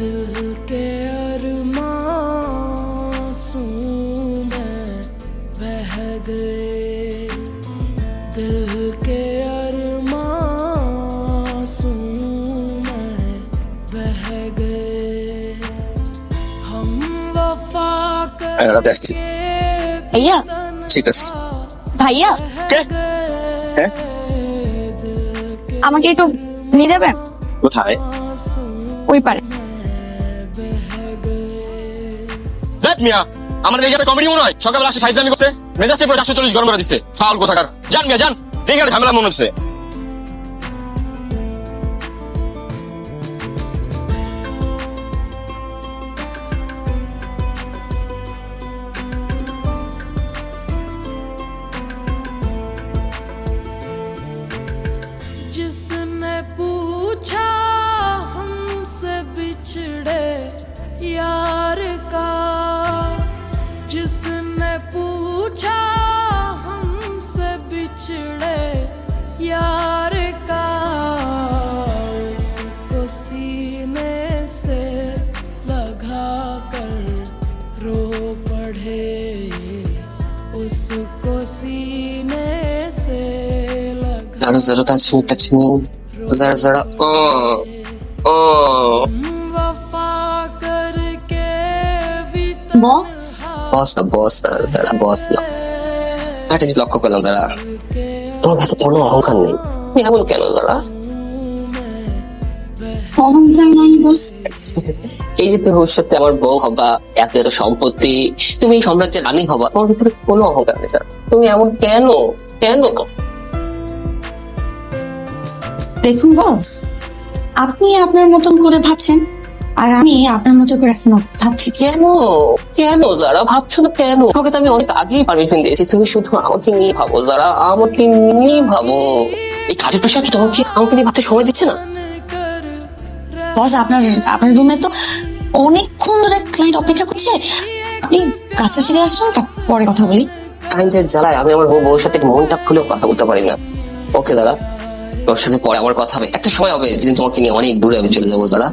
दिल के अरमासूं में बह गए, दिल के अरमासूं में बह गए, हम वफा রাতে আসছি। ভাইয়া ঠিক আছে। ভাইয়া কে? হ্যাঁ? আমাকে একটু নিয়ে যাবেন কোথায়? ওই পারে। দেখ মিয়া, আমার এখানে কমেডি মনে হয়। সকালে আসি ফাইজলামি করতে, মেজাজে পুরো 440 গরম করে দিচ্ছে। ফাউল কোথাকার। জান মিয়া জান, দেখে ঝামেলা মনে হচ্ছে। जिसने पूछा हमसे बिछड़े यार का, जिसने पूछा हमसे बिछड़े यार का, उसको सीने से लगा कर रो पड़े, उसको सीने से जरा जरा touch me, जरा जरा वफा करके भी বস বস না একটা জিনিস লক্ষ্য করলাম যারা, তোমার কাছে কোনো অহংকার নেই। তুমি এমন কেন যারা? অহংকার নাই বস। এই যে তুমি ভবিষ্যতে আমার বউ হবা, এত এত সম্পত্তি, তুমি এই সাম্রাজ্যের রানী হবা, তোমার ভিতরে কোনো অহংকার নেই স্যার। তুমি এমন কেন কেন? দেখুন বস, আপনি আপনার মতন করে ভাবছেন আর আমি আপনার মতো করে এখনো ভাবছি। কেন কেন যারা ভাবছো না কেন? তোমাকে তো আমি অনেক আগেই পারমিশন দিয়েছি, তুমি শুধু আমাকে নিয়ে ভাবো যারা, আমাকে নিয়ে ভাবো। এই কাজের প্রেশার কি তোমাকে আমাকে নিয়ে ভাবতে সময় দিচ্ছে না? বস আপনার আপনার রুমে তো অনেকক্ষণ ধরে ক্লায়েন্ট অপেক্ষা করছে, আপনি কাজটা সেরে আসুন, পরে কথা বলি। ক্লায়েন্টের জ্বালায় আমি আমার বউর সাথে মনটা খুলেও কথা বলতে পারি না। ওকে দাদা, তোর সাথে পরে আমার কথা হবে, একটা সময় হবে যেদিন তোমাকে নিয়ে অনেক দূরে আমি চলে যাবো দাদা।